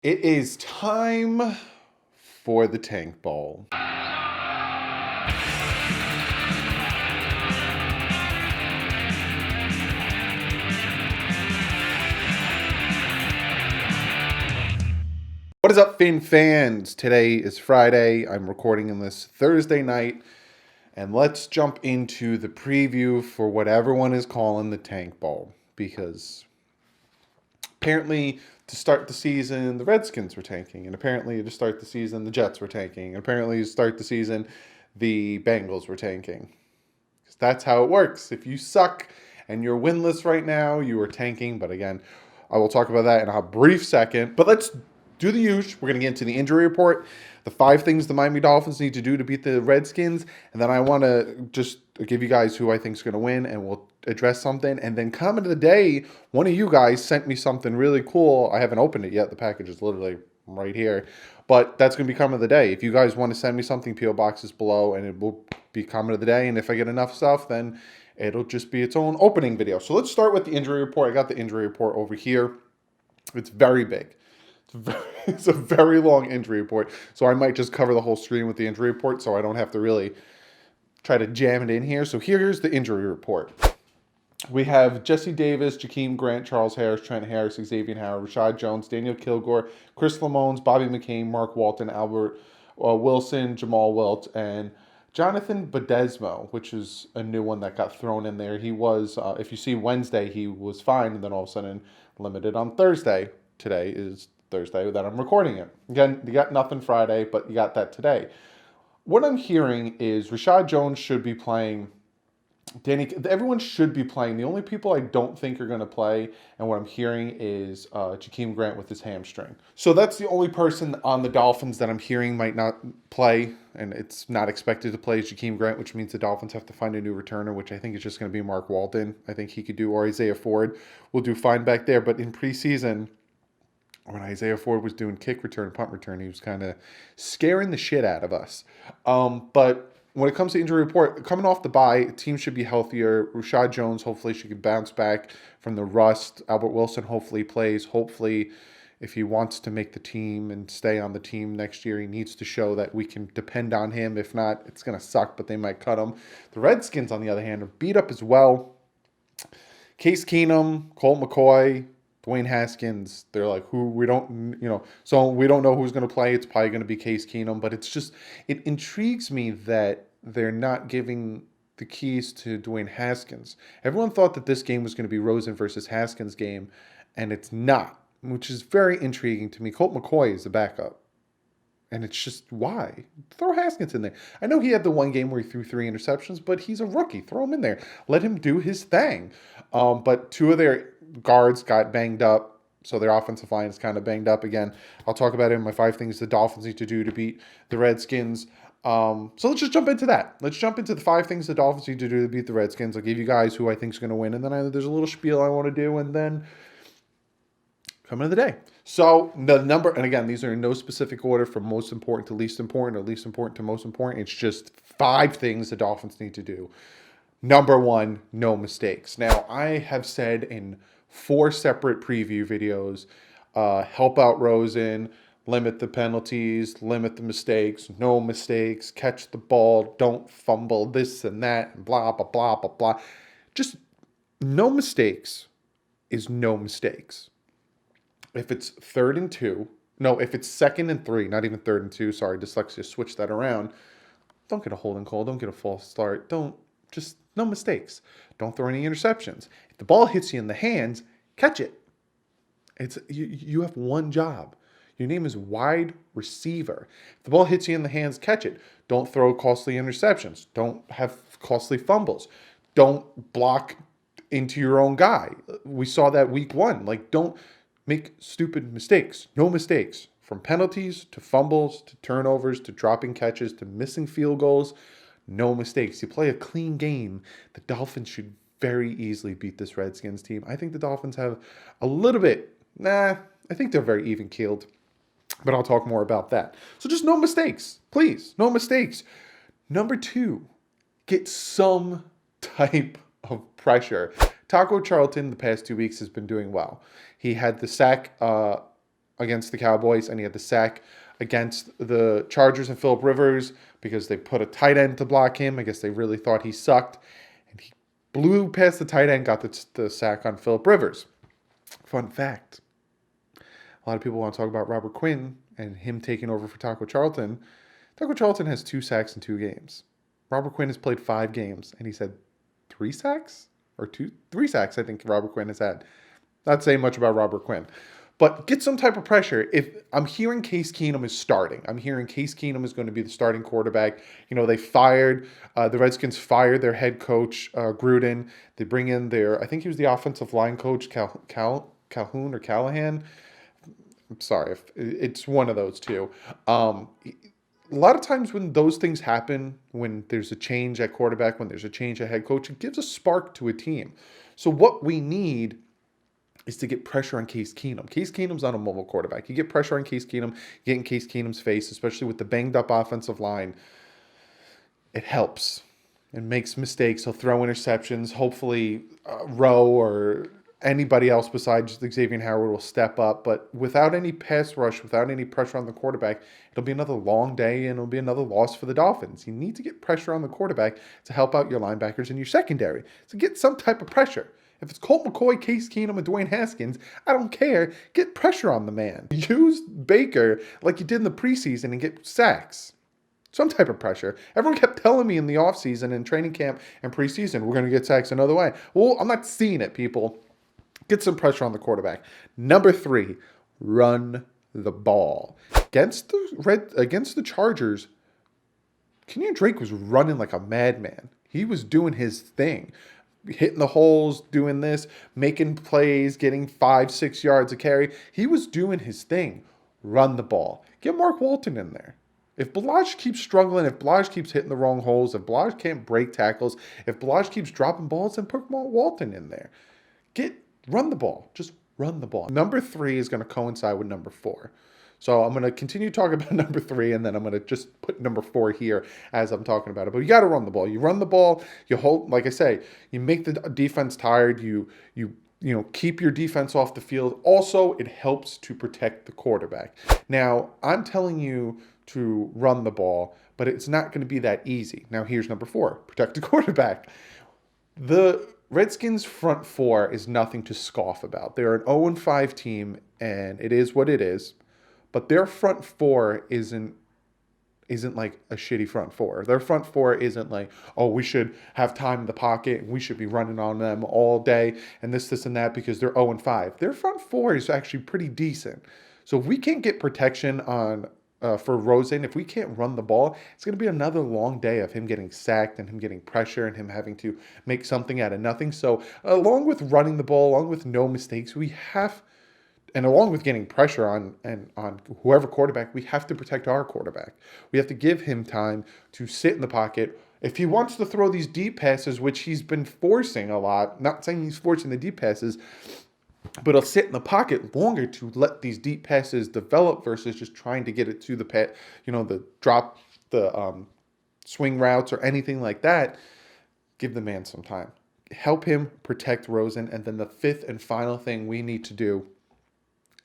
It is time for the Tank Bowl. What is up, fans? Today is Friday. I'm recording in this Thursday night. And let's jump into the preview for what everyone is calling the Tank Bowl. Because apparently to start the season, the Redskins were tanking. And apparently to start the season, the Jets were tanking. And apparently to start the season, the Bengals were tanking. Because that's how it works. If you suck and you're winless right now, you are tanking. But again, I will talk about that in a brief second. But let's do the usual. We're going to get into the injury report, the 5 things the Miami Dolphins need to do to beat the Redskins, and then I want to just give you guys who I think is going to win, and we'll address something. And then comment of the day, one of you guys sent me something really cool. I haven't opened it yet. The package is literally right here. But that's going to be comment of the day. If you guys want to send me something, P.O. Box is below, and it will be comment of the day. And if I get enough stuff, then it'll just be its own opening video. So let's start with the injury report. I got the injury report over here. It's very big. It's a very long injury report, so I might just cover the whole screen with the injury report so I don't have to really try to jam it in here. So here's the injury report. We have Jesse Davis, Jakeem Grant, Charles Harris, Trent Harris, Xavier Howard, Rashad Jones, Daniel Kilgore, Chris Lamones, Bobby McCain, Mark Walton, Albert Wilson, Jamal Wilt, and Jonathan Badesmo, which is a new one that got thrown in there. He was, if you see Wednesday, he was fine, and then all of a sudden limited on Thursday. Today is Thursday that I'm recording it. Again, you got nothing Friday, but you got that today. What I'm hearing is Rashad Jones should be playing. Everyone should be playing. The only people I don't think are going to play, and what I'm hearing is Jakeem Grant with his hamstring. So that's the only person on the Dolphins that I'm hearing might not play, and it's not expected to play is Jakeem Grant, which means the Dolphins have to find a new returner, which I think is just going to be Mark Walton. I think he could do, or Isaiah Ford will do fine back there. But in preseason, when Isaiah Ford was doing kick return, punt return, he was kind of scaring the shit out of us. But when it comes to injury report, coming off the bye, team should be healthier. Rashad Jones, hopefully she can bounce back from the rust. Albert Wilson hopefully plays. Hopefully, if he wants to make the team and stay on the team next year, he needs to show that we can depend on him. If not, it's going to suck, but they might cut him. The Redskins, on the other hand, are beat up as well. Case Keenum, Colt McCoy, Dwayne Haskins, they're like, who we don't, so we don't know who's going to play. It's probably going to be Case Keenum, but it's just, it intrigues me that they're not giving the keys to Dwayne Haskins. Everyone thought that this game was going to be Rosen versus Haskins game, and it's not, which is very intriguing to me. Colt McCoy is the backup, and it's just, why? Throw Haskins in there. I know he had the one game where he threw 3 interceptions, but he's a rookie. Throw him in there. Let him do his thing. But 2 of their guards got banged up, so their offensive line is kind of banged up again. I'll talk about it in my 5 things the Dolphins need to do to beat the Redskins. So let's just jump into that. Let's jump into the 5 things the Dolphins need to do to beat the Redskins. I'll give you guys who I think is going to win, and then there's a little spiel I want to do, and then coming of the day. So the number, and again, these are in no specific order from most important to least important, or least important to most important. It's just 5 things the Dolphins need to do. Number 1, no mistakes. Now, I have said in 4 separate preview videos, help out Rosen, limit the penalties, limit the mistakes, no mistakes, catch the ball, don't fumble, this and that, and blah, blah, blah, blah, blah. Just no mistakes is no mistakes. If it's 3rd and 2, if it's 2nd and 3, not even 3rd and 2, sorry, dyslexia, switch that around. Don't get a holding call, don't get a false start, just no mistakes. Don't throw any interceptions. If the ball hits you in the hands, catch it. You have one job. Your name is wide receiver. If the ball hits you in the hands, catch it. Don't throw costly interceptions. Don't have costly fumbles. Don't block into your own guy. We saw that week 1. Don't make stupid mistakes. No mistakes. From penalties to fumbles to turnovers to dropping catches to missing field goals. No mistakes. You play a clean game. The Dolphins should very easily beat this Redskins team. I think the Dolphins have a little bit, I think they're very even-keeled, but I'll talk more about that. So just no mistakes, please. No mistakes. Number 2, get some type of pressure. Taco Charlton the past 2 weeks has been doing well. He had the sack against the Cowboys, and he had the sack against the Chargers and Phillip Rivers because they put a tight end to block him. I guess they really thought he sucked, and he blew past the tight end, got the sack on Phillip Rivers. Fun fact. A lot of people want to talk about Robert Quinn and him taking over for Taco Charlton. Taco Charlton has 2 sacks in 2 games. Robert Quinn has played 5 games, and he's had 3 sacks? Or 3 sacks, I think Robert Quinn has had. Not saying much about Robert Quinn. But get some type of pressure. If I'm hearing Case Keenum is starting. I'm hearing Case Keenum is going to be the starting quarterback. They fired, the Redskins fired their head coach, Gruden. They bring in I think he was the offensive line coach, Calhoun or Callahan. I'm sorry, if it's one of those two. A lot of times when those things happen, when there's a change at quarterback, when there's a change at head coach, it gives a spark to a team. So what we need is to get pressure on Case Keenum. Case Keenum's not a mobile quarterback. You get pressure on Case Keenum, get in Case Keenum's face, especially with the banged up offensive line. It helps. It makes mistakes. He'll throw interceptions. Hopefully, Rowe or anybody else besides Xavier Howard will step up. But without any pass rush, without any pressure on the quarterback, it'll be another long day and it'll be another loss for the Dolphins. You need to get pressure on the quarterback to help out your linebackers and your secondary. So get some type of pressure. If it's Colt McCoy, Case Keenum, and Dwayne Haskins, I don't care. Get pressure on the man. Use Baker like you did in the preseason and get sacks. Some type of pressure. Everyone kept telling me in the offseason and training camp and preseason, we're going to get sacks another way. Well, I'm not seeing it, people. Get some pressure on the quarterback. Number 3, run the ball. Against the Chargers, Kenyon Drake was running like a madman. He was doing his thing. Hitting the holes, doing this, making plays, getting 5-6 yards a carry. He was doing his thing. Run the ball. Get Mark Walton in there. If Ballage keeps struggling, if Ballage keeps hitting the wrong holes, if Ballage can't break tackles, if Ballage keeps dropping balls, then put Mark Walton in there. Run the ball. Just run the ball. Number 3 is going to coincide with number 4. So I'm going to continue talking about number 3, and then I'm going to just put number 4 here as I'm talking about it. But you got to run the ball. You run the ball. You hold, like I say, you make the defense tired. You keep your defense off the field. Also, it helps to protect the quarterback. Now, I'm telling you to run the ball, but it's not going to be that easy. Now, here's number 4, protect the quarterback. The Redskins front 4 is nothing to scoff about. They're an 0-5 team, and it is what it is. But their front 4 isn't like a shitty front 4. Their front 4 isn't like, oh, we should have time in the pocket and we should be running on them all day and this, and that because they're 0-5. Their front 4 is actually pretty decent. So if we can't get protection on for Rosen, if we can't run the ball, it's going to be another long day of him getting sacked and him getting pressure and him having to make something out of nothing. So along with running the ball, along with no mistakes, and along with getting pressure on whoever quarterback, we have to protect our quarterback. We have to give him time to sit in the pocket. If he wants to throw these deep passes, which he's been forcing a lot, not saying he's forcing the deep passes, but he'll sit in the pocket longer to let these deep passes develop versus just trying to get it to the drop, the swing routes or anything like that. Give the man some time. Help him protect Rosen. And then the 5th and final thing we need to do,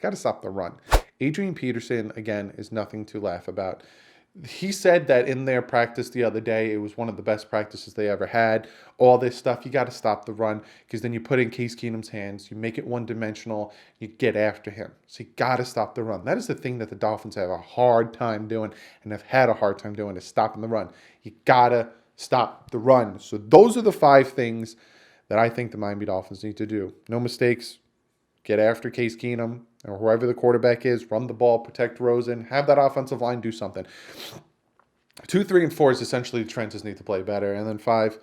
got to stop the run. Adrian Peterson, again, is nothing to laugh about. He said that in their practice the other day, it was one of the best practices they ever had. All this stuff, you got to stop the run because then you put it in Case Keenum's hands. You make it one-dimensional. You get after him. So you got to stop the run. That is the thing that the Dolphins have a hard time doing and have had a hard time doing is stopping the run. You got to stop the run. So those are the 5 things that I think the Miami Dolphins need to do. No mistakes. Get after Case Keenum or whoever the quarterback is. Run the ball, protect Rosen, have that offensive line do something. 2, 3, and 4 is essentially the trenches need to play better. And then 5,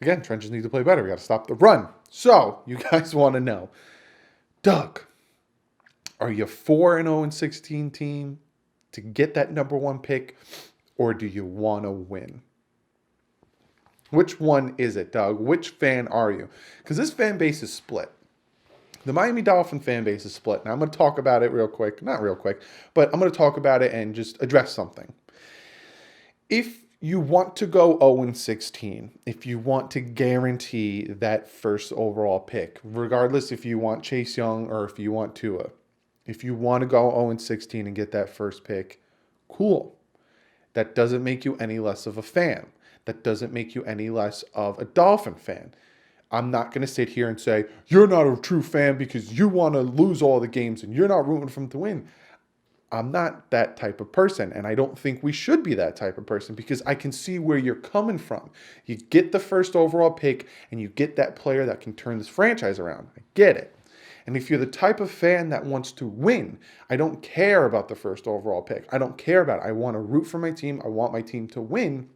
again, trenches need to play better. We got to stop the run. So you guys want to know, Doug, are you 4-0-16 team to get that number 1 pick, or do you want to win? Which one is it, Doug? Which fan are you? Because this fan base is split. The Miami Dolphin fan base is split. Now, I'm going to talk about it real quick. Not real quick, but I'm going to talk about it and just address something. If you want to go 0-16, if you want to guarantee that first overall pick, regardless if you want Chase Young or if you want Tua, If you want to go 0-16 and get that first pick, cool. That doesn't make you any less of a fan. That doesn't make you any less of a Dolphin fan. I'm not going to sit here and say, you're not a true fan because you want to lose all the games and you're not rooting for them to win. I'm not that type of person, and I don't think we should be that type of person because I can see where you're coming from. You get the first overall pick, and you get that player that can turn this franchise around. I get it. And if you're the type of fan that wants to win, I don't care about the first overall pick. I don't care about it. I want to root for my team. I want my team to win.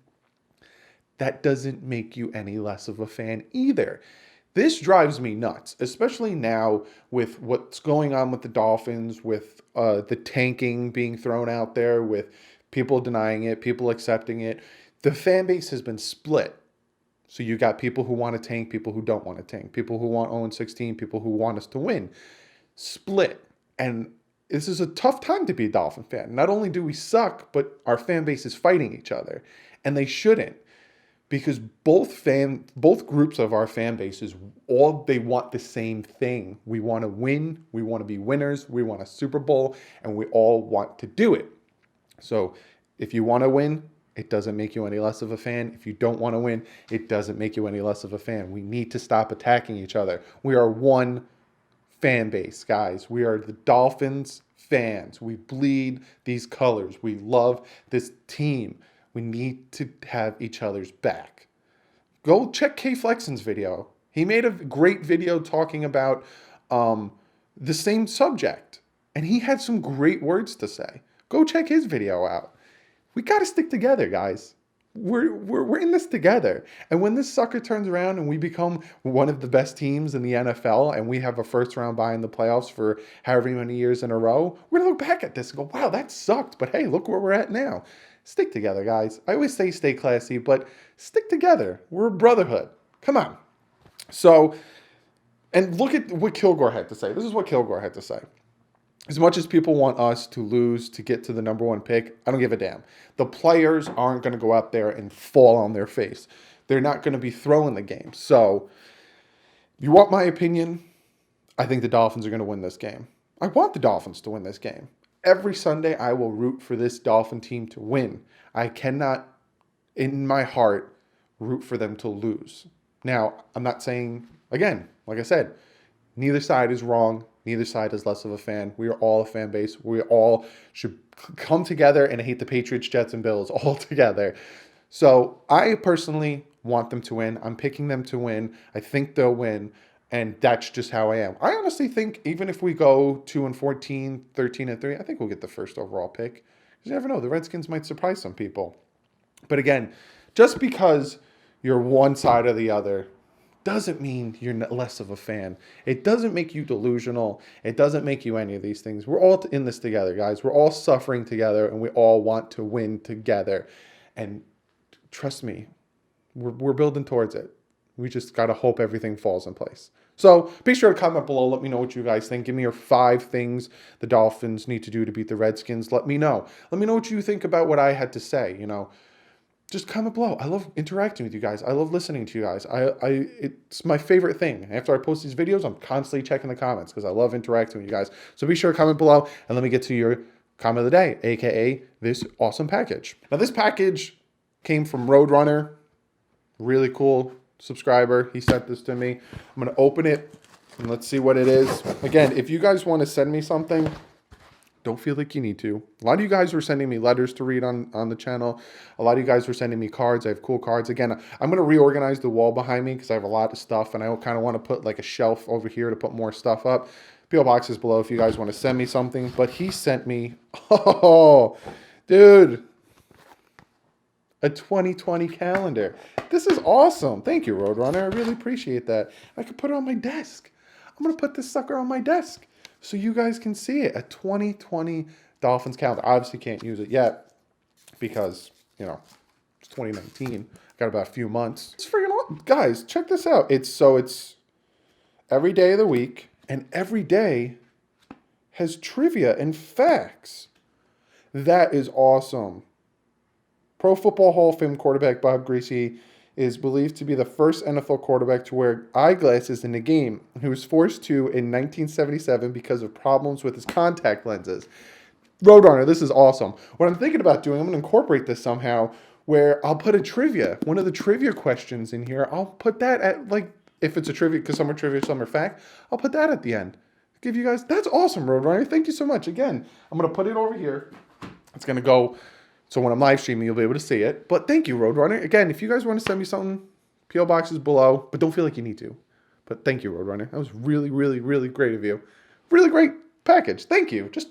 That doesn't make you any less of a fan either. This drives me nuts, especially now with what's going on with the Dolphins, with the tanking being thrown out there, with people denying it, people accepting it. The fan base has been split. So you got people who want to tank, people who don't want to tank, people who want 0-16, people who want us to win. Split. And this is a tough time to be a Dolphin fan. Not only do we suck, but our fan base is fighting each other. And they shouldn't. Because both groups of our fan bases, they want the same thing. We want to win. We want to be winners. We want a Super Bowl, and we all want to do it. So if you want to win, it doesn't make you any less of a fan. If you don't want to win, it doesn't make you any less of a fan. We need to stop attacking each other. We are one fan base, guys. We are the Dolphins fans. We bleed these colors. We love this team. We need to have each other's back. Go check K Flexen's video. He made a great video talking about the same subject. And he had some great words to say. Go check his video out. We got to stick together, guys. We're in this together. And when this sucker turns around and we become one of the best teams in the NFL and we have a first round bye in the playoffs for however many years in a row, we're going to look back at this and go, wow, that sucked. But hey, look where we're at now. Stick together, guys. I always say stay classy, but stick together. We're a brotherhood. Come on. So, and look at what Kilgore had to say. This is what Kilgore had to say. As much as people want us to lose to get to the number one pick, I don't give a damn. The players aren't going to go out there and fall on their face. They're not going to be throwing the game. So, you want my opinion? I think the Dolphins are going to win this game. I want the Dolphins to win this game. Every Sunday, I will root for this Dolphin team to win. I cannot, in my heart, root for them to lose. Now, I'm not saying, again, like I said, neither side is wrong. Neither side is less of a fan. We are all a fan base. We all should come together and hate the Patriots, Jets, and Bills all together. So I personally want them to win. I'm picking them to win. I think they'll win. And that's just how I am. I honestly think even if we go 2-14, 13-3, I think we'll get the first overall pick. Because you never know. The Redskins might surprise some people. But again, just because you're one side or the other doesn't mean you're less of a fan. It doesn't make you delusional. It doesn't make you any of these things. We're all in this together, guys. We're all suffering together, and we all want to win together. And trust me, we're building towards it. We just got to hope everything falls in place. So be sure to comment below. Let me know what you guys think. Give me your 5 things the Dolphins need to do to beat the Redskins. Let me know. Let me know what you think about what I had to say. Just comment below. I love interacting with you guys. I love listening to you guys. It's my favorite thing. After I post these videos, I'm constantly checking the comments because I love interacting with you guys. So be sure to comment below and let me get to your comment of the day, aka this awesome package. Now this package came from Roadrunner. Really cool subscriber. He sent this to me. I'm going to open it and let's see what it is. Again, if you guys want to send me something, don't feel like you need to. A lot of you guys were sending me letters to read on the channel. A lot of you guys were sending me cards. I have cool cards. Again, I'm going to reorganize the wall behind me because I have a lot of stuff and I kind of want to put like a shelf over here to put more stuff up. P.O. Box is below if you guys want to send me something. But he sent me, oh, dude, a 2020 calendar. This is awesome. Thank you, Roadrunner. I really appreciate that. I could put it on my desk. I'm going to put this sucker on my desk so you guys can see it. A 2020 Dolphins calendar. I obviously can't use it yet because, it's 2019. Got about a few months. It's freaking awesome. Guys, check this out. It's every day of the week, and every day has trivia and facts. That is awesome. Pro Football Hall of Fame quarterback Bob Greasy is believed to be the first NFL quarterback to wear eyeglasses in a game. He was forced to in 1977 because of problems with his contact lenses. Roadrunner, this is awesome. What I'm thinking about doing, I'm going to incorporate this somehow where I'll put a trivia, one of the trivia questions in here. I'll put that at, like, if it's a trivia, because some are trivia, some are fact, I'll put that at the end. Give you guys, that's awesome, Roadrunner. Thank you so much. Again, I'm going to put it over here. It's going to go, so when I'm live streaming, you'll be able to see it. But thank you, Roadrunner. Again, if you guys want to send me something, P.O. Box is below, but don't feel like you need to. But thank you, Roadrunner. That was really, really, really great of you. Really great package. Thank you. Just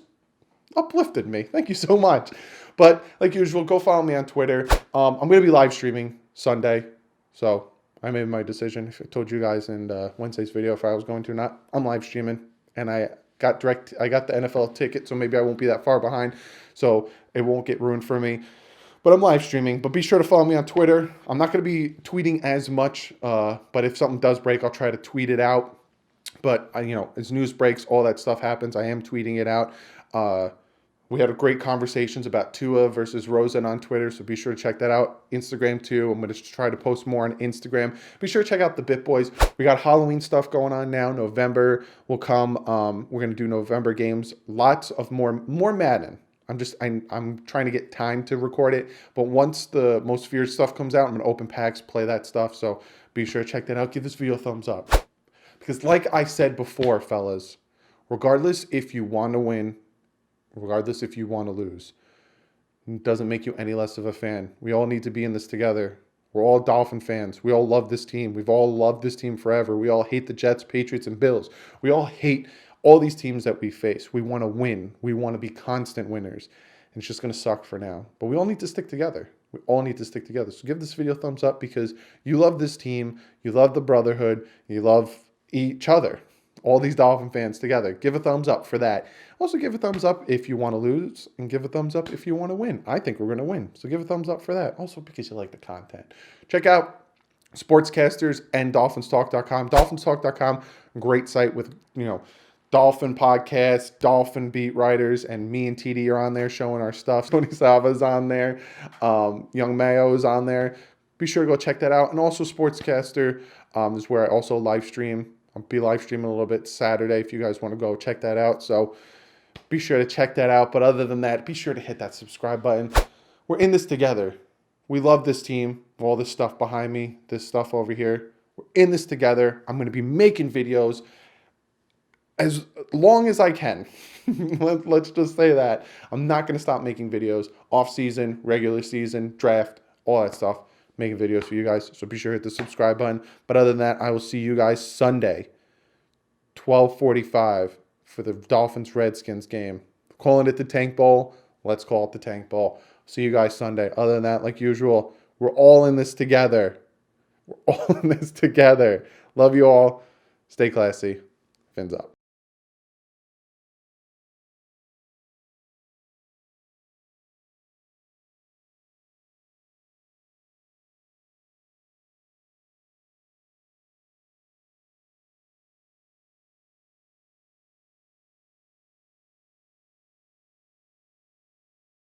uplifted me. Thank you so much. But like usual, go follow me on Twitter. I'm going to be live streaming Sunday. So I made my decision. If I told you guys in Wednesday's video if I was going to or not, I'm live streaming. And I got the NFL ticket, so maybe I won't be that far behind. So it won't get ruined for me. But I'm live streaming. But be sure to follow me on Twitter. I'm not going to be tweeting as much. But if something does break, I'll try to tweet it out. But, as news breaks, all that stuff happens. I am tweeting it out. We had a great conversations about Tua versus Rosen on Twitter, so be sure to check that out. Instagram, too. I'm going to try to post more on Instagram. Be sure to check out the Bit Boys. We got Halloween stuff going on now. November will come. We're going to do November games. Lots of more Madden. I'm trying to get time to record it, but once the Most Feared stuff comes out, I'm going to open packs, play that stuff, so be sure to check that out. Give this video a thumbs up. Because like I said before, fellas, regardless if you want to win, regardless if you want to lose, it doesn't make you any less of a fan. We all need to be in this together. We're all Dolphin fans. We all love this team. We've all loved this team forever. We all hate the Jets, Patriots, and Bills. We all hate all these teams that we face. We want to win. We want to be constant winners. And it's just going to suck for now. But we all need to stick together. We all need to stick together. So give this video a thumbs up because you love this team. You love the brotherhood. You love each other. All these Dolphin fans together. Give a thumbs up for that. Also give a thumbs up if you want to lose and give a thumbs up if you want to win. I think we're going to win. So give a thumbs up for that. Also because you like the content. Check out Sportscasters and DolphinsTalk.com. DolphinsTalk.com, great site with, Dolphin podcasts, Dolphin beat writers, and me and TD are on there showing our stuff. Tony Sava's on there. Young Mayo's on there. Be sure to go check that out. And also Sportscaster is where I also live stream. I'll be live streaming a little bit Saturday if you guys want to go check that out. So be sure to check that out. But other than that, be sure to hit that subscribe button. We're in this together. We love this team. All this stuff behind me, this stuff over here. We're in this together. I'm going to be making videos as long as I can. Let's just say that. I'm not going to stop making videos. Off season, regular season, draft, all that stuff. Making videos for you guys. So be sure to hit the subscribe button. But other than that, I will see you guys Sunday, 12:45 for the Dolphins-Redskins game. Calling it the Tank Bowl. Let's call it the Tank Bowl. See you guys Sunday. Other than that, like usual, we're all in this together. We're all in this together. Love you all. Stay classy. Fins up.